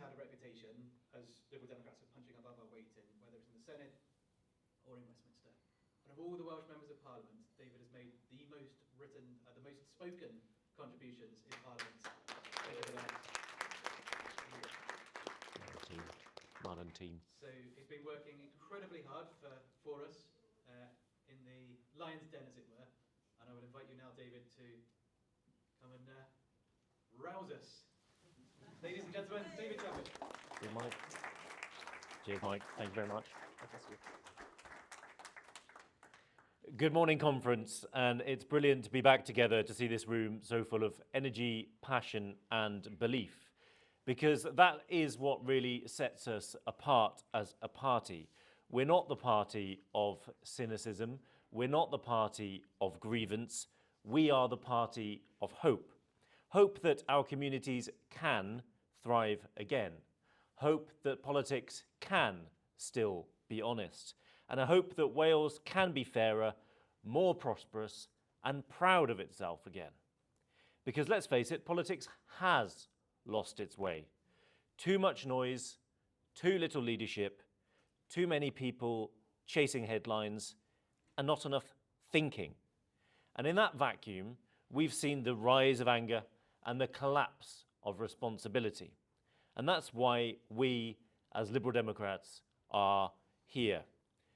had a reputation as Liberal Democrats of punching above our weight in, whether it's in the Senate or in Westminster. And of all the Welsh members of Parliament, David has made the most written, the most spoken contributions in Parliament. Modern team. So he's been working incredibly hard for us in the lion's den, as it were. And I would invite you now, David, to come and rouse us. Ladies and gentlemen, David Chadwick. Cheers, Mike. Cheers, Mike. Thank you very much. Good morning, conference, and it's brilliant to be back together to see this room so full of energy, passion, and belief, because that is what really sets us apart as a party. We're not the party of cynicism. We're not the party of grievance. We are the party of hope. Hope that our communities can thrive again. Hope that politics can still be honest. And a hope that Wales can be fairer, more prosperous, and proud of itself again. Because let's face it, politics has lost its way. Too much noise, too little leadership, too many people chasing headlines, and not enough thinking. And in that vacuum, we've seen the rise of anger and the collapse of responsibility. And that's why we, as Liberal Democrats, are here.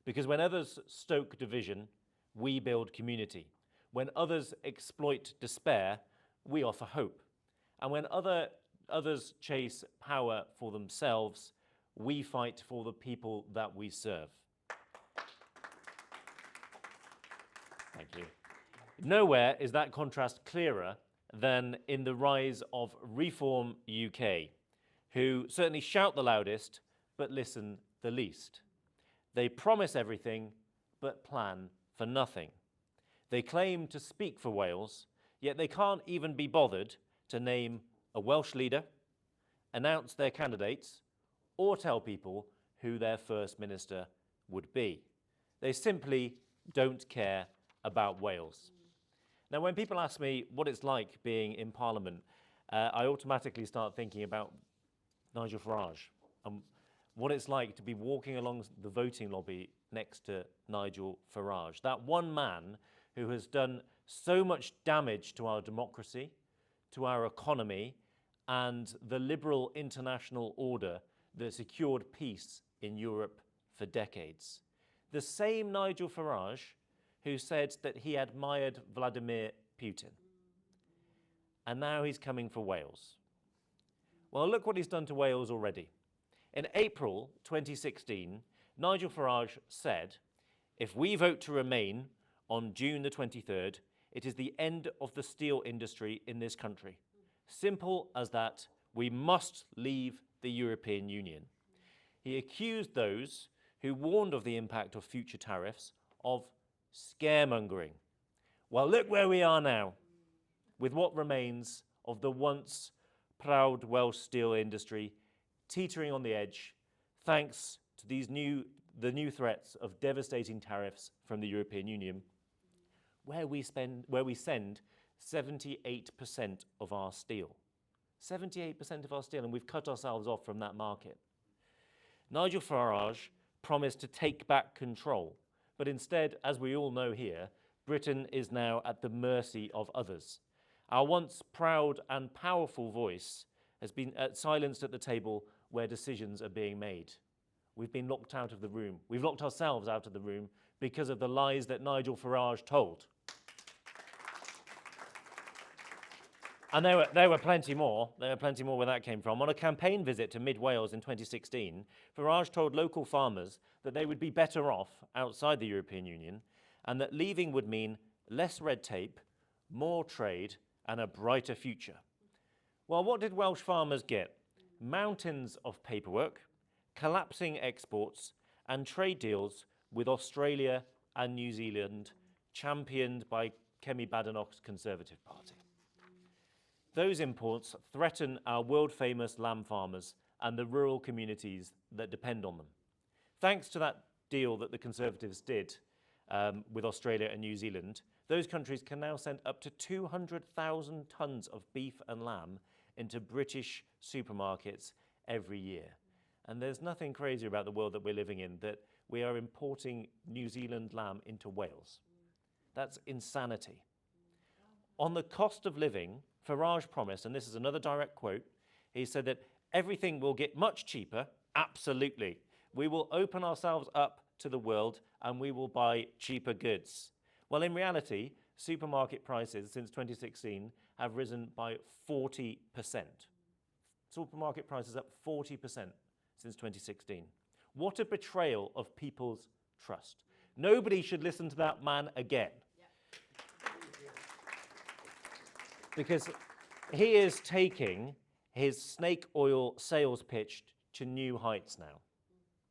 Because when others stoke division, we build community. When others exploit despair, we offer hope. And when others chase power for themselves, we fight for the people that we serve. Thank you. Nowhere is that contrast clearer than in the rise of Reform UK, who certainly shout the loudest, but listen the least. They promise everything, but plan for nothing. They claim to speak for Wales, yet they can't even be bothered to name a Welsh leader, announce their candidates, or tell people who their First Minister would be. They simply don't care about Wales. Now, when people ask me what it's like being in Parliament, I automatically start thinking about Nigel Farage and what it's like to be walking along the voting lobby next to Nigel Farage, that one man who has done so much damage to our democracy, to our economy, and the liberal international order that secured peace in Europe for decades. The same Nigel Farage who said that he admired Vladimir Putin. And now he's coming for Wales. Well, look what he's done to Wales already. In April 2016, Nigel Farage said, if we vote to remain on June the 23rd, it is the end of the steel industry in this country. Simple as that, we must leave the European Union. He accused those who warned of the impact of future tariffs of scaremongering. Well, look where we are now, with what remains of the once proud Welsh steel industry teetering on the edge, thanks to the new threats of devastating tariffs from the European Union, where we send 78% of our steel. 78% of our steel, and we've cut ourselves off from that market. Nigel Farage promised to take back control, but instead, as we all know here, Britain is now at the mercy of others. Our once proud and powerful voice has been silenced at the table where decisions are being made. We've been locked out of the room. We've locked ourselves out of the room because of the lies that Nigel Farage told. And there were plenty more. There were plenty more where that came from. On a campaign visit to Mid-Wales in 2016, Farage told local farmers that they would be better off outside the European Union and that leaving would mean less red tape, more trade, and a brighter future. Well, what did Welsh farmers get? Mountains of paperwork, collapsing exports, and trade deals with Australia and New Zealand, championed by Kemi Badenoch's Conservative Party. Those imports threaten our world-famous lamb farmers and the rural communities that depend on them. Thanks to that deal that the Conservatives did with Australia and New Zealand, those countries can now send up to 200,000 tonnes of beef and lamb into British supermarkets every year. And there's nothing crazy about the world that we're living in, that we are importing New Zealand lamb into Wales. That's insanity. On the cost of living, Farage promised, and this is another direct quote, he said that everything will get much cheaper, absolutely. We will open ourselves up to the world and we will buy cheaper goods. Well, in reality, supermarket prices since 2016 have risen by 40%. Supermarket prices up 40% since 2016. What a betrayal of people's trust. Nobody should listen to that man again. Because he is taking his snake oil sales pitch to new heights now,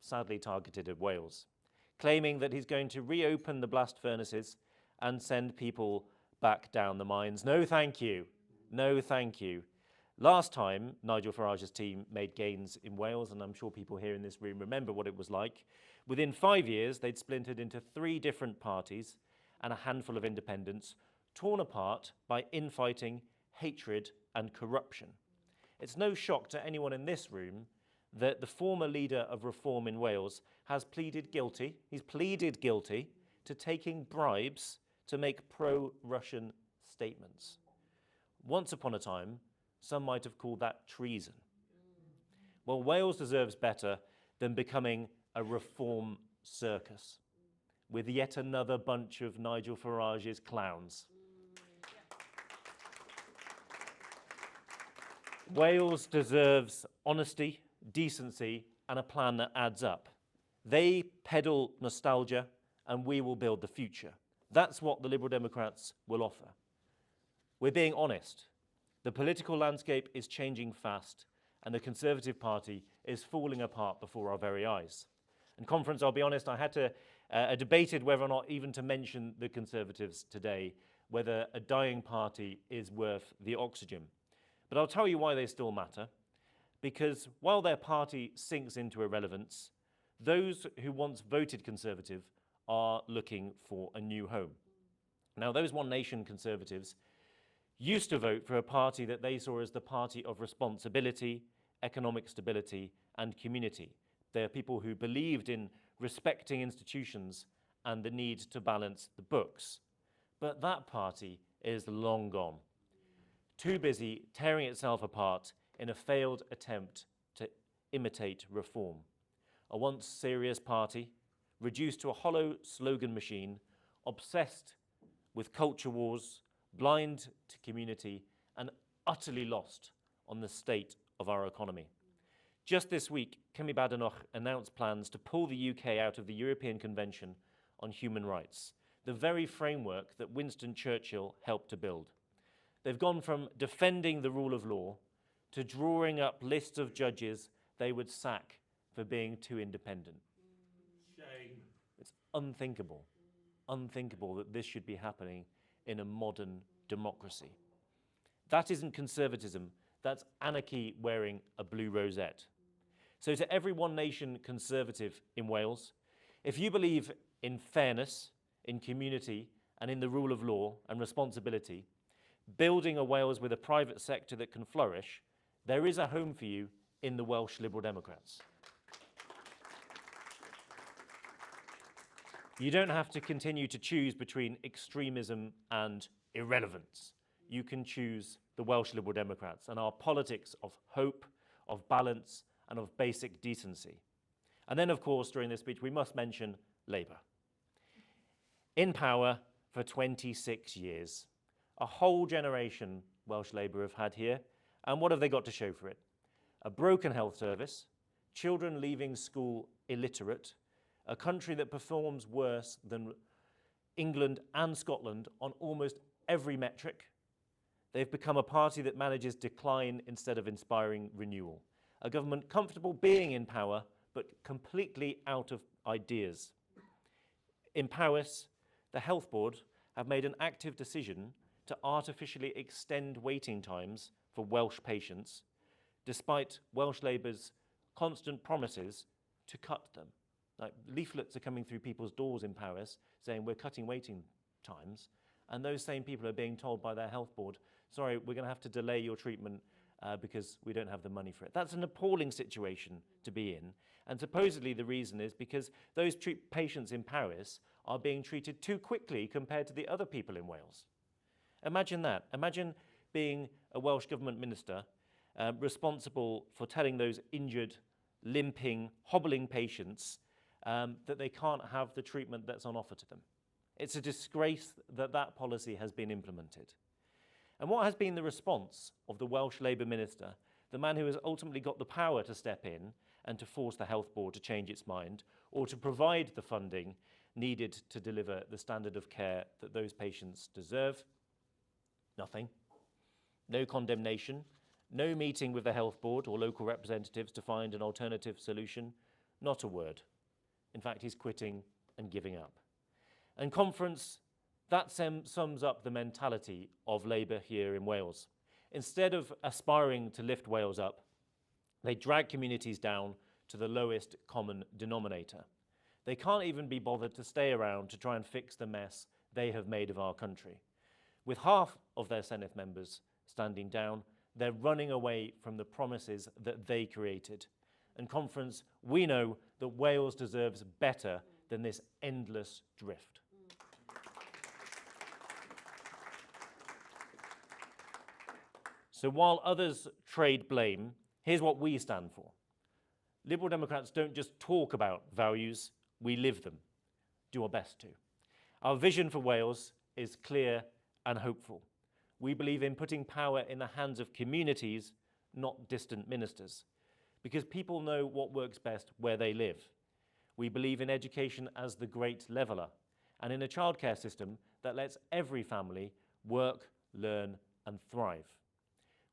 sadly targeted at Wales, claiming that he's going to reopen the blast furnaces and send people back down the mines. No, thank you. No, thank you. Last time, Nigel Farage's team made gains in Wales, and I'm sure people here in this room remember what it was like. Within 5 years, they'd splintered into 3 different parties and a handful of independents, torn apart by infighting, hatred, and corruption. It's no shock to anyone in this room that the former leader of reform in Wales has pleaded guilty. He's pleaded guilty to taking bribes to make pro-Russian statements. Once upon a time, some might have called that treason. Well, Wales deserves better than becoming a reform circus with yet another bunch of Nigel Farage's clowns. Wales deserves honesty, decency, and a plan that adds up. They peddle nostalgia, and we will build the future. That's what the Liberal Democrats will offer. We're being honest. The political landscape is changing fast, and the Conservative Party is falling apart before our very eyes. And conference, I'll be honest, I had to debated whether or not even to mention the Conservatives today, whether a dying party is worth the oxygen. But I'll tell you why they still matter. Because while their party sinks into irrelevance, those who once voted Conservative are looking for a new home. Now, those One Nation Conservatives used to vote for a party that they saw as the party of responsibility, economic stability, and community. They are people who believed in respecting institutions and the need to balance the books. But that party is long gone. Too busy tearing itself apart in a failed attempt to imitate reform. A once serious party, reduced to a hollow slogan machine, obsessed with culture wars, blind to community, and utterly lost on the state of our economy. Just this week, Kemi Badenoch announced plans to pull the UK out of the European Convention on Human Rights, the very framework that Winston Churchill helped to build. They've gone from defending the rule of law to drawing up lists of judges they would sack for being too independent. Shame. It's unthinkable that this should be happening in a modern democracy. That isn't conservatism, that's anarchy wearing a blue rosette. So to every One Nation Conservative in Wales, if you believe in fairness, in community, and in the rule of law and responsibility, building a Wales with a private sector that can flourish, there is a home for you in the Welsh Liberal Democrats. You don't have to continue to choose between extremism and irrelevance. You can choose the Welsh Liberal Democrats and our politics of hope, of balance, and of basic decency. And then, of course, during this speech, we must mention Labour. In power for 26 years. A whole generation Welsh Labour have had here, and what have they got to show for it? A broken health service, children leaving school illiterate, a country that performs worse than England and Scotland on almost every metric. They've become a party that manages decline instead of inspiring renewal. A government comfortable being in power, but completely out of ideas. In Powys, the Health Board have made an active decision to artificially extend waiting times for Welsh patients, despite Welsh Labour's constant promises to cut them. Like, leaflets are coming through people's doors in Paris saying we're cutting waiting times, and those same people are being told by their health board, sorry, we're going to have to delay your treatment because we don't have the money for it. That's an appalling situation to be in. And supposedly the reason is because those patients in Paris are being treated too quickly compared to the other people in Wales. Imagine that. Imagine being a Welsh government minister responsible for telling those injured, limping, hobbling patients that they can't have the treatment that's on offer to them. It's a disgrace that that policy has been implemented. And what has been the response of the Welsh Labour minister, the man who has ultimately got the power to step in and to force the health board to change its mind, or to provide the funding needed to deliver the standard of care that those patients deserve? Nothing. No condemnation, no meeting with the health board or local representatives to find an alternative solution, not a word. In fact, he's quitting and giving up. And conference, that sums up the mentality of Labour here in Wales. Instead of aspiring to lift Wales up, they drag communities down to the lowest common denominator. They can't even be bothered to stay around to try and fix the mess they have made of our country. With half of their Senate members standing down, they're running away from the promises that they created. And conference, we know that Wales deserves better than this endless drift. So while others trade blame, here's what we stand for. Liberal Democrats don't just talk about values, we live them. Do our best to. Our vision for Wales is clear and hopeful. We believe in putting power in the hands of communities, not distant ministers, because people know what works best where they live. We believe in education as the great leveller, and in a childcare system that lets every family work, learn, and thrive.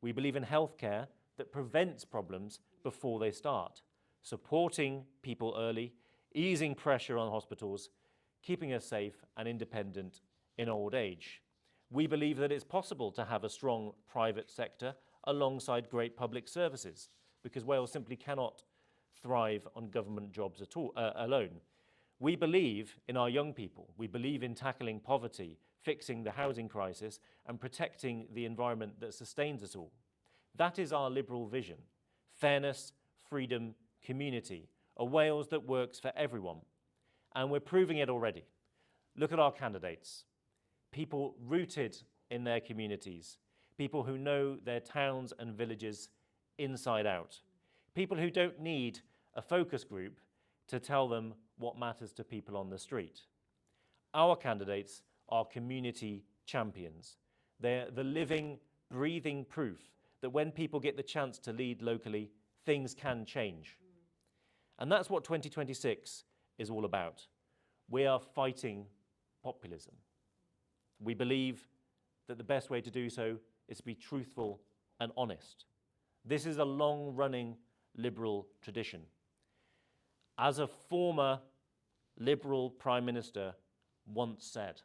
We believe in healthcare that prevents problems before they start, supporting people early, easing pressure on hospitals, keeping us safe and independent in old age. We believe that it's possible to have a strong private sector alongside great public services, because Wales simply cannot thrive on government jobs at all, alone. We believe in our young people. We believe in tackling poverty, fixing the housing crisis, and protecting the environment that sustains us all. That is our liberal vision: fairness, freedom, community, a Wales that works for everyone. And we're proving it already. Look at our candidates. People rooted in their communities, people who know their towns and villages inside out, people who don't need a focus group to tell them what matters to people on the street. Our candidates are community champions. They're the living, breathing proof that when people get the chance to lead locally, things can change. And that's what 2026 is all about. We are fighting populism. We believe that the best way to do so is to be truthful and honest. This is a long-running liberal tradition. As a former liberal prime minister once said,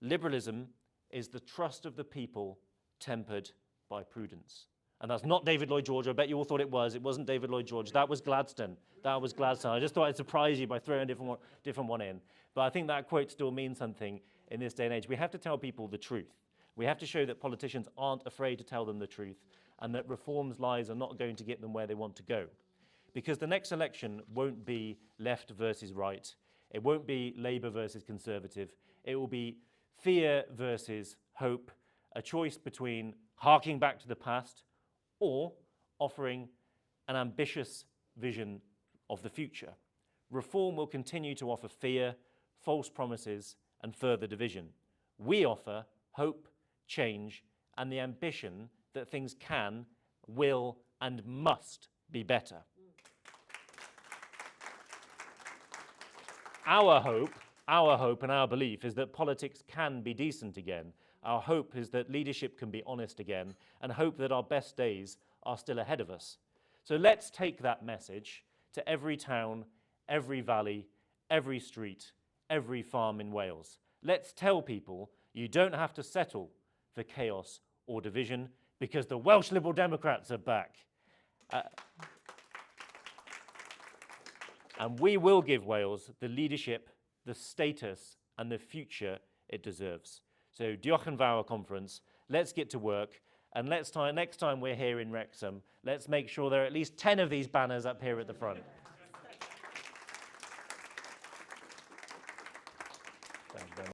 liberalism is the trust of the people tempered by prudence. And that's not David Lloyd George. I bet you all thought it was. It wasn't David Lloyd George. That was Gladstone. That was Gladstone. I just thought I'd surprise you by throwing a different one in. But I think that quote still means something in this day and age. We have to tell people the truth. We have to show that politicians aren't afraid to tell them the truth, and that reforms lies are not going to get them where they want to go. Because the next election won't be left versus right. It won't be Labour versus Conservative. It will be fear versus hope, a choice between harking back to the past or offering an ambitious vision of the future. Reform will continue to offer fear, false promises, and further division. We offer hope, change, and the ambition that things can, will, and must be better. Our hope and our belief is that politics can be decent again. Our hope is that leadership can be honest again, and hope that our best days are still ahead of us. So let's take that message to every town, every valley, every street, every farm in Wales. Let's tell people you don't have to settle for chaos or division, because the Welsh Liberal Democrats are back. And we will give Wales the leadership, the status, and the future it deserves. So diolch yn fawr, conference. Let's get to work And next time we're here in Wrexham, let's make sure there are at least 10 of these banners up here at the front.